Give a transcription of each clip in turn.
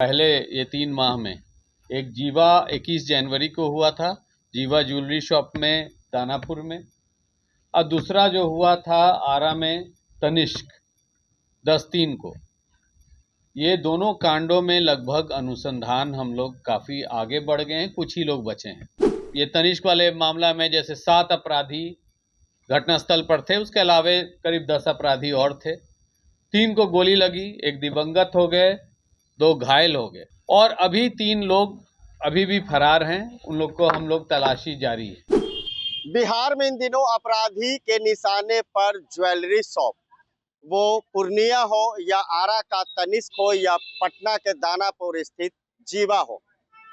पहले ये 3 माह में एक जीवा 21 जनवरी को हुआ था, जीवा ज्वेलरी शॉप में दानापुर में, और दूसरा जो हुआ था आरा में तनिष्क 10/3 को। ये दोनों कांडों में लगभग अनुसंधान हम लोग काफ़ी आगे बढ़ गए हैं, कुछ ही लोग बचे हैं। ये तनिष्क वाले मामला में जैसे 7 अपराधी घटनास्थल पर थे, उसके अलावे करीब 10 अपराधी और थे। 3 को गोली लगी, एक दिवंगत हो गए, 2 घायल हो गए और अभी 3 लोग अभी भी फरार हैं। उन लोग को हम लोग तलाशी जारी है। बिहार में इन दिनों अपराधी के निशाने पर ज्वेलरी शॉप, वो पूर्णिया हो या आरा का तनिष्क हो या पटना के दानापुर स्थित जीवा हो,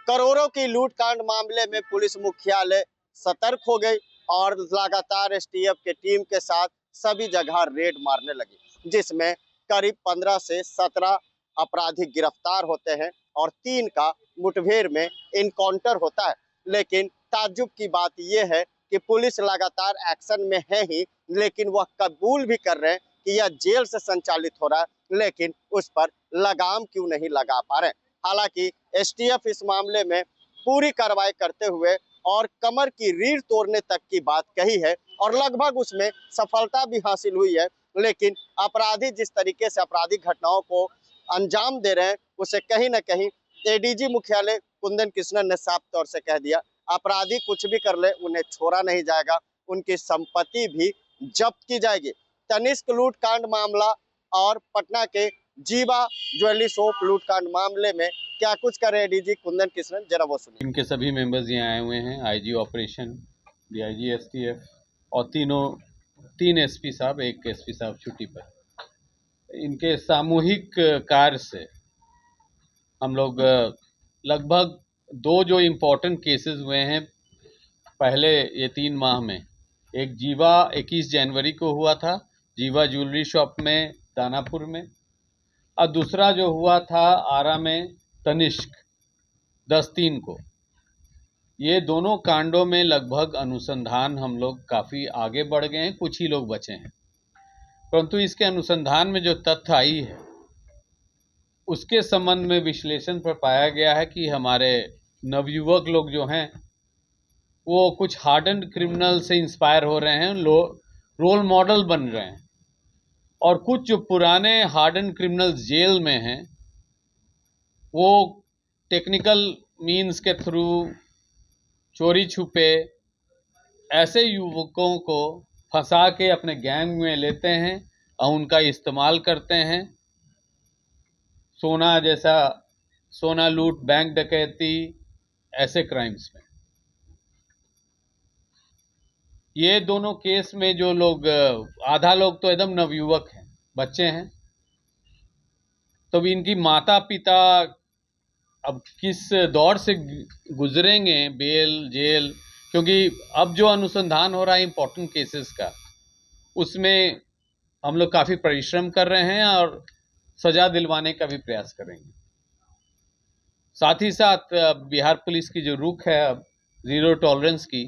करोड़ों की लूटकांड मामले में पुलिस मुख्यालय सतर्क हो गई और लगातार एसटीएफ के टीम के साथ सभी जगह रेड मारने लगी, जिसमें करीब 15 से 17 अपराधी गिरफ्तार होते हैं और 3 का मुठभेड़ में इनकाउंटर होता है। लेकिन ताज्जुब की बात यह है कि पुलिस लगातार एक्शन में है ही, लेकिन वह कबूल भी कर रहे हैं कि यह जेल से संचालित हो रहा है, लेकिन उस पर लगाम क्यों नहीं लगा पा रहे। हालांकि एसटीएफ इस मामले में पूरी कार्रवाई करते हुए और कमर की रीढ़ तोड़ने तक की बात कही है और लगभग उसमें सफलता भी हासिल हुई है। लेकिन अपराधी जिस तरीके से आपराधिक घटनाओं को अंजाम दे रहे हैं, उसे कहीं ना कहीं एडीजी मुख्यालय कुंदन कृष्णन ने साफ तौर से कह दिया, अपराधी कुछ भी कर ले उन्हें छोड़ा नहीं जाएगा, उनकी संपत्ति भी जब्त की जाएगी। तनिष्क लूटकांड मामला और पटना के जीवा ज्वेलरी शॉप लूटकांड मामले में क्या कुछ कर रहे हैं डीजी कुंदन कृष्णन, जरा वो सुनिए। इनके सभी मेंबर्स यहाँ आए हुए हैं, आईजी ऑपरेशन, डीआईजी एसटीएफ और 3 एसपी साहब, एक एसपी साहब छुट्टी पर। इनके सामूहिक कार्य से हम लोग लगभग 2 जो इम्पोर्टेंट केसेस हुए हैं पहले ये 3 माह में, एक जीवा 21 जनवरी को हुआ था, जीवा ज्वेलरी शॉप में दानापुर में, और दूसरा जो हुआ था आरा में तनिष्क 10/3 को। ये दोनों कांडों में लगभग अनुसंधान हम लोग काफ़ी आगे बढ़ गए हैं, कुछ ही लोग बचे हैं। परंतु इसके अनुसंधान में जो तथ्य आई है उसके संबंध में विश्लेषण पर पाया गया है कि हमारे नवयुवक लोग जो हैं वो कुछ हार्डन्ड क्रिमिनल से इंस्पायर हो रहे हैं, रोल मॉडल बन रहे हैं, और कुछ जो पुराने हार्डन्ड क्रिमिनल्स जेल में हैं वो टेक्निकल मीन्स के थ्रू चोरी छुपे ऐसे युवकों को फंसा के अपने गैंग में लेते हैं और उनका इस्तेमाल करते हैं। सोना लूट, बैंक डकैती, ऐसे क्राइम्स में। ये दोनों केस में जो लोग, आधा लोग तो एकदम नवयुवक हैं, बच्चे हैं, तो इनकी माता पिता अब किस दौर से गुजरेंगे, बेल जेल, क्योंकि अब जो अनुसंधान हो रहा है इम्पोर्टेंट केसेस का, उसमें हम लोग काफ़ी परिश्रम कर रहे हैं और सजा दिलवाने का भी प्रयास करेंगे। साथ ही साथ बिहार पुलिस की जो रुख है अब ज़ीरो टॉलरेंस की,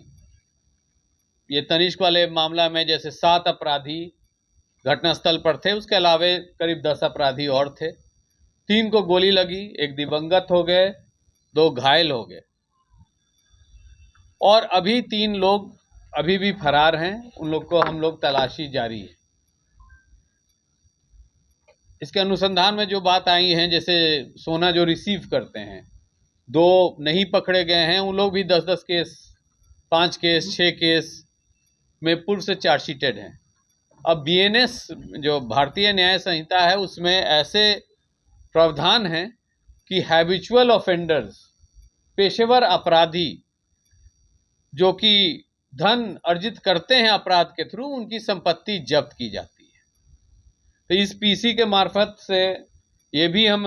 ये तनिष्क वाले मामला में जैसे 7 अपराधी घटनास्थल पर थे, उसके अलावे करीब 10 अपराधी और थे। 3 को गोली लगी, एक दिवंगत हो गए, 2 घायल हो गए और अभी 3 लोग अभी भी फरार हैं। उन लोग को हम लोग तलाशी जारी है। इसके अनुसंधान में जो बात आई है, जैसे सोना जो रिसीव करते हैं, 2 नहीं पकड़े गए हैं, उन लोग भी 10-10 केस, 5 केस, 6 केस में पूर्व से चार्जशीटेड हैं। अब बीएनएस जो भारतीय न्याय संहिता है उसमें ऐसे प्रावधान हैं कि हैबिचुअल ऑफेंडर्स, पेशेवर अपराधी जो कि धन अर्जित करते हैं अपराध के थ्रू, उनकी संपत्ति जब्त की जाती है। तो इस पीसी के मार्फत से ये भी हम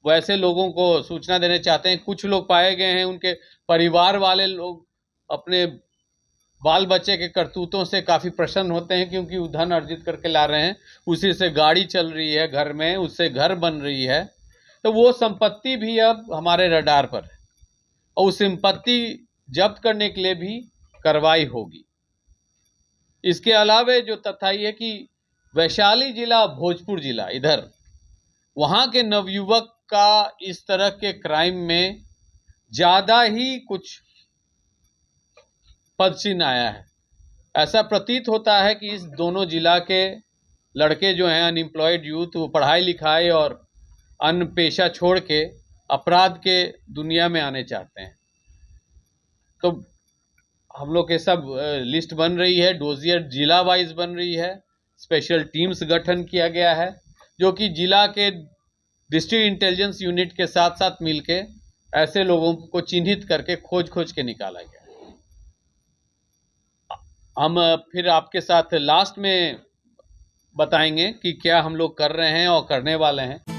वैसे लोगों को सूचना देना चाहते हैं, कुछ लोग पाए गए हैं उनके परिवार वाले लोग अपने बाल बच्चे के करतूतों से काफ़ी प्रसन्न होते हैं, क्योंकि वो धन अर्जित करके ला रहे हैं, उसी से गाड़ी चल रही है घर में, उससे घर बन रही है, तो वो संपत्ति भी अब हमारे रडार पर है और उस संपत्ति जब्त करने के लिए भी कार्रवाई होगी। इसके अलावे जो तथ्य ये कि वैशाली जिला, भोजपुर जिला, इधर वहाँ के नवयुवक का इस तरह के क्राइम में ज़्यादा ही कुछ पदचिन्ह आया है। ऐसा प्रतीत होता है कि इस दोनों जिला के लड़के जो हैं अनएम्प्लॉयड यूथ, वो पढ़ाई लिखाई और अन्य पेशा छोड़ के अपराध के दुनिया में आने चाहते हैं। तो हम लोग के सब लिस्ट बन रही है, डोजियर जिला वाइज बन रही है, स्पेशल टीम्स गठन किया गया है जो कि जिला के डिस्ट्रिक्ट इंटेलिजेंस यूनिट के साथ साथ मिलके ऐसे लोगों को चिन्हित करके खोज के निकाला गया। हम फिर आपके साथ लास्ट में बताएंगे कि क्या हम लोग कर रहे हैं और करने वाले हैं।